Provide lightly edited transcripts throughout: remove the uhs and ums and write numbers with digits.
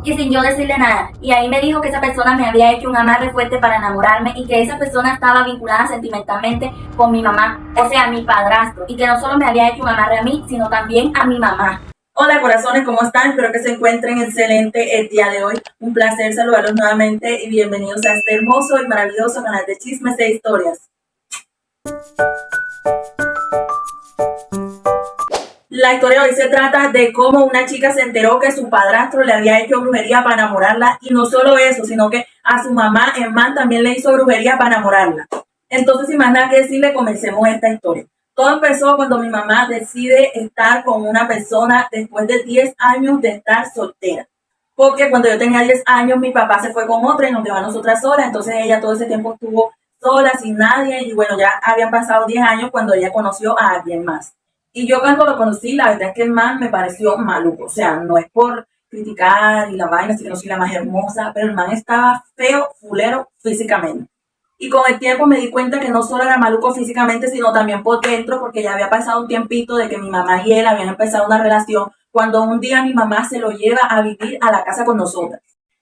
y sin yo decirle nada. Y ahí me dijo que esa persona me había hecho un amarre fuerte para enamorarme y que esa persona estaba vinculada sentimentalmente con mi mamá, o sea, mi padrastro, y que no solo me había hecho un amarre a mí, sino también a mi mamá. Hola corazones, ¿cómo están? Espero que se encuentren excelente el día de hoy. Un placer saludarlos nuevamente y bienvenidos a este hermoso y maravilloso canal de chismes e historias. La historia de hoy se trata de cómo una chica se enteró que su padrastro le había hecho brujería para enamorarla, y no solo eso, sino que a su mamá, el man, también le hizo brujería para enamorarla. Entonces, sin más nada que decirle, comencemos esta historia. Todo empezó cuando mi mamá decide estar con una persona después de 10 años de estar soltera. Porque cuando yo tenía 10 años, mi papá se fue con otra y nos dejó a nosotras solas. Entonces ella todo ese tiempo estuvo sola, sin nadie. Y bueno, ya habían pasado 10 años cuando ella conoció a alguien más. Y yo cuando lo conocí, la verdad es que el man me pareció maluco. O sea, no es por criticar y la vaina, así que no soy la más hermosa, pero el man estaba feo, fulero físicamente. Y con el tiempo me di cuenta que no solo era maluco físicamente, sino también por dentro, porque ya había pasado un tiempito de que mi mamá y él habían empezado una relación, cuando un día mi mamá se lo lleva a vivir a la casa con nosotras.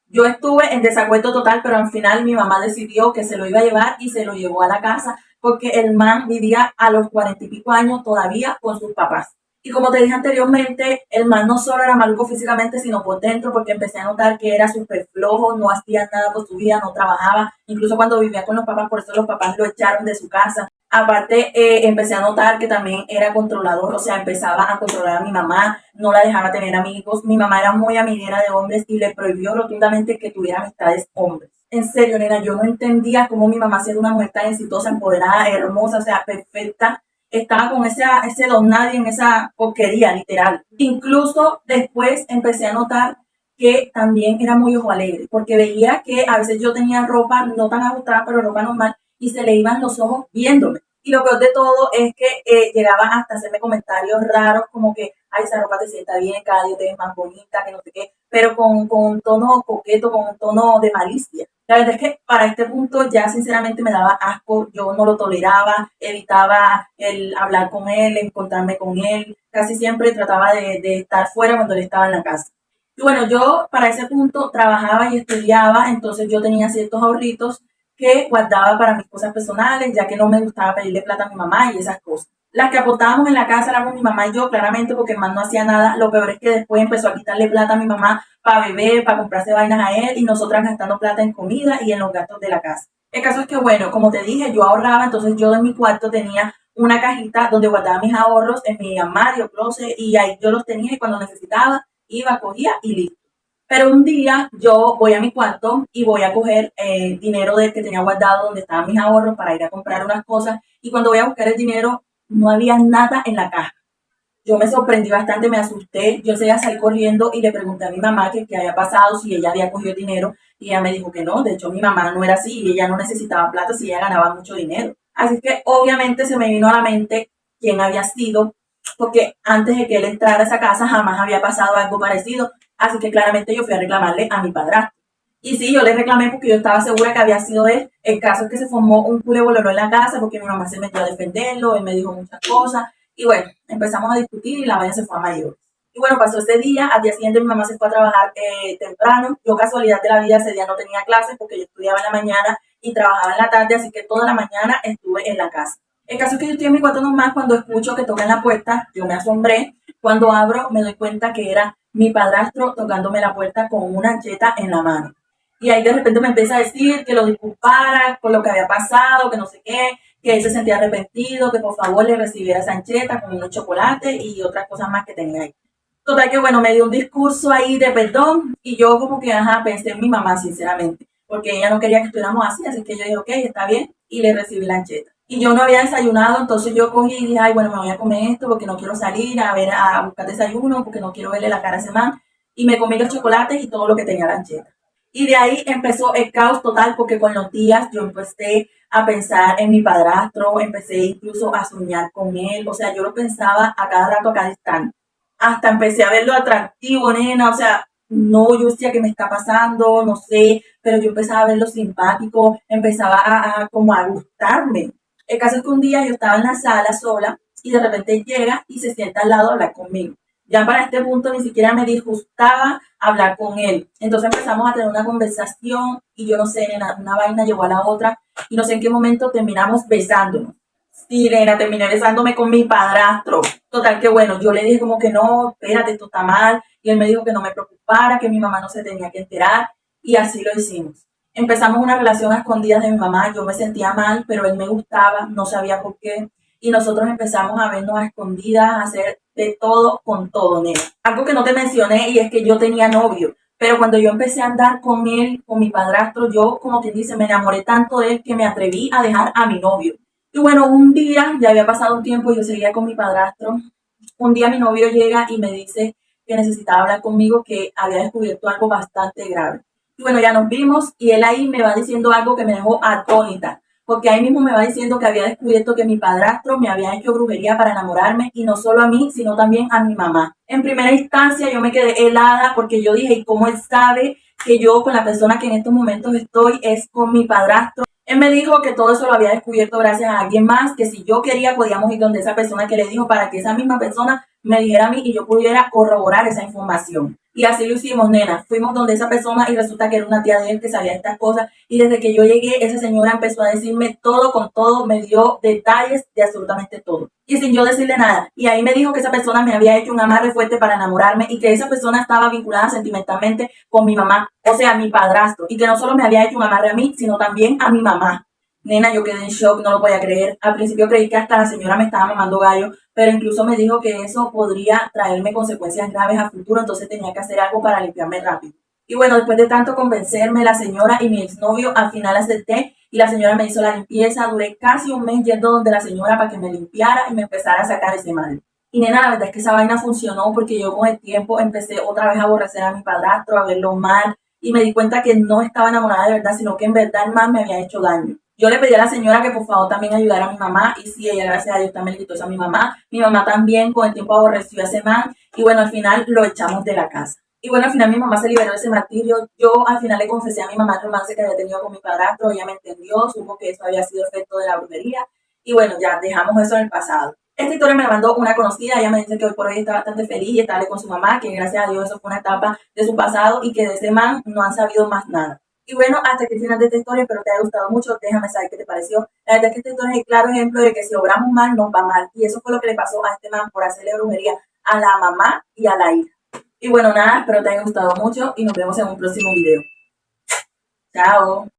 Yo estuve en desacuerdo total, pero al final mi mamá decidió que se lo iba a llevar y se lo llevó a la casa, porque el man vivía a los 40 y pico años todavía con sus papás. Y como te dije anteriormente, el man no solo era maluco físicamente, sino por dentro, porque empecé a notar que era súper flojo, no hacía nada por su vida, no trabajaba, incluso cuando vivía con los papás, por eso los papás lo echaron de su casa. Aparte, empecé a notar que también era controlador, o sea, empezaba a controlar a mi mamá, no la dejaba tener amigos. Mi mamá era muy amiguera de hombres y le prohibió rotundamente que tuviera amistades hombres. En serio, nena, yo no entendía cómo mi mamá, siendo una mujer tan exitosa, empoderada, hermosa, o sea, perfecta, estaba con ese don nadie en esa porquería, literal. Incluso después empecé a notar que también era muy ojo alegre, porque veía que a veces yo tenía ropa no tan ajustada, pero ropa normal, y se le iban los ojos viéndome. Y lo peor de todo es que llegaba hasta hacerme comentarios raros, como que, ay, esa ropa te sienta bien, cada día te ves más bonita, que no sé qué, pero con un tono coqueto, con un tono de malicia. La verdad es que para este punto ya sinceramente me daba asco, yo no lo toleraba, evitaba el hablar con él, encontrarme con él, casi siempre trataba de estar fuera cuando él estaba en la casa. Y bueno, yo para ese punto trabajaba y estudiaba, entonces yo tenía ciertos ahorritos que guardaba para mis cosas personales, ya que no me gustaba pedirle plata a mi mamá y esas cosas. Las que aportábamos en la casa éramos mi mamá y yo, claramente, porque el man no hacía nada. Lo peor es que después empezó a quitarle plata a mi mamá para beber, para comprarse vainas a él, y nosotras gastando plata en comida y en los gastos de la casa. El caso es que, bueno, como te dije, yo ahorraba, entonces yo en mi cuarto tenía una cajita donde guardaba mis ahorros en mi armario, closet, y ahí yo los tenía, y cuando necesitaba, iba, cogía y listo. Pero un día yo voy a mi cuarto y voy a coger dinero del que tenía guardado donde estaban mis ahorros para ir a comprar unas cosas, y cuando voy a buscar el dinero no había nada en la caja. Yo me sorprendí bastante, me asusté, yo seguía a salir corriendo y le pregunté a mi mamá que qué había pasado, si ella había cogido el dinero, y ella me dijo que no, de hecho mi mamá no era así y ella no necesitaba plata si ella ganaba mucho dinero. Así que obviamente se me vino a la mente quién había sido, porque antes de que él entrara a esa casa jamás había pasado algo parecido, así que claramente yo fui a reclamarle a mi padrastro. Y sí, yo le reclamé porque yo estaba segura que había sido él. El caso es que se formó un culebolero en la casa porque mi mamá se metió a defenderlo, él me dijo muchas cosas. Y bueno, empezamos a discutir y la vaina se fue a mayor. Y bueno, pasó ese día, al día siguiente mi mamá se fue a trabajar temprano. Yo, casualidad de la vida, ese día no tenía clases porque yo estudiaba en la mañana y trabajaba en la tarde, así que toda la mañana estuve en la casa. El caso es que yo estoy en mi cuarto normal, cuando escucho que tocan la puerta, yo me asombré. Cuando abro, me doy cuenta que era mi padrastro tocándome la puerta con una ancheta en la mano. Y ahí de repente me empieza a decir que lo disculpara por lo que había pasado, que no sé qué, que él se sentía arrepentido, que por favor le recibiera esa ancheta con unos chocolates y otras cosas más que tenía ahí. Total que bueno, me dio un discurso ahí de perdón, y yo como que, ajá, pensé en mi mamá sinceramente, porque ella no quería que estuviéramos así que yo dije, ok, está bien, y le recibí la ancheta. Y yo no había desayunado, entonces yo cogí y dije, ay, bueno, me voy a comer esto porque no quiero salir a ver a buscar desayuno, porque no quiero verle la cara a ese man. Y me comí los chocolates y todo lo que tenía la ancheta. Y de ahí empezó el caos total, porque con los días yo empecé a pensar en mi padrastro, empecé incluso a soñar con él, o sea, yo lo pensaba a cada rato, a cada instante. Hasta empecé a verlo atractivo, nena, o sea, no, yo decía, ¿qué me está pasando? No sé, pero yo empezaba a verlo simpático, empezaba como a gustarme. El caso es que un día yo estaba en la sala sola y de repente llega y se sienta al lado a hablar conmigo. Ya para este punto ni siquiera me disgustaba hablar con él. Entonces empezamos a tener una conversación y yo no sé, nena, una vaina llevó a la otra y no sé en qué momento terminamos besándonos. Sí, nena, terminé besándome con mi padrastro. Total que bueno, yo le dije como que no, espérate, esto está mal. Y él me dijo que no me preocupara, que mi mamá no se tenía que enterar. Y así lo hicimos. Empezamos una relación a escondidas de mi mamá. Yo me sentía mal, pero él me gustaba, no sabía por qué. Y nosotros empezamos a vernos a escondidas, a hacer de todo con todo, nena. Algo que no te mencioné y es que yo tenía novio. Pero cuando yo empecé a andar con él, con mi padrastro, yo, como quien dice, me enamoré tanto de él que me atreví a dejar a mi novio. Y bueno, un día, ya había pasado un tiempo, yo seguía con mi padrastro. Un día mi novio llega y me dice que necesitaba hablar conmigo, que había descubierto algo bastante grave. Y bueno, ya nos vimos y él ahí me va diciendo algo que me dejó atónita, porque ahí mismo me va diciendo que había descubierto que mi padrastro me había hecho brujería para enamorarme y no solo a mí, sino también a mi mamá. En primera instancia yo me quedé helada porque yo dije, ¿y cómo él sabe que yo con la persona que en estos momentos estoy es con mi padrastro? Él me dijo que todo eso lo había descubierto gracias a alguien más, que si yo quería podíamos ir donde esa persona que le dijo para que esa misma persona me dijera a mí y yo pudiera corroborar esa información. Y así lo hicimos, nena. Fuimos donde esa persona y resulta que era una tía de él que sabía estas cosas. Y desde que yo llegué, esa señora empezó a decirme todo con todo, me dio detalles de absolutamente todo. Y sin yo decirle nada. Y ahí me dijo que esa persona me había hecho un amarre fuerte para enamorarme y que esa persona estaba vinculada sentimentalmente con mi mamá, o sea, mi padrastro. Y que no solo me había hecho un amarre a mí, sino también a mi mamá. Nena, yo quedé en shock, no lo podía creer. Al principio creí que hasta la señora me estaba mamando gallo, pero incluso me dijo que eso podría traerme consecuencias graves a futuro, entonces tenía que hacer algo para limpiarme rápido. Y bueno, después de tanto convencerme, la señora y mi exnovio, al final acepté y la señora me hizo la limpieza. Duré casi un mes yendo donde la señora para que me limpiara y me empezara a sacar ese mal. Y nena, la verdad es que esa vaina funcionó porque yo con el tiempo empecé otra vez a aborrecer a mi padrastro, a verlo mal y me di cuenta que no estaba enamorada de verdad, sino que en verdad el mal me había hecho daño. Yo le pedí a la señora que por favor también ayudara a mi mamá y sí, ella gracias a Dios también le quitó eso a mi mamá. Mi mamá también con el tiempo aborreció a ese man y bueno, al final lo echamos de la casa. Y bueno, al final mi mamá se liberó de ese martirio. Yo al final le confesé a mi mamá el romance que había tenido con mi padrastro. Ella me entendió, supo que eso había sido efecto de la brujería. Y bueno, ya dejamos eso en el pasado. Esta historia me la mandó una conocida. Ella me dice que hoy por hoy está bastante feliz y está con su mamá, que gracias a Dios eso fue una etapa de su pasado y que de ese man no han sabido más nada. Y bueno, hasta aquí el final de esta historia, espero te haya gustado mucho, déjame saber qué te pareció. La verdad es que esta historia es el claro ejemplo de que si obramos mal, nos va mal. Y eso fue lo que le pasó a este man por hacerle brujería a la mamá y a la hija. Y bueno, nada, espero te haya gustado mucho y nos vemos en un próximo video. Chao.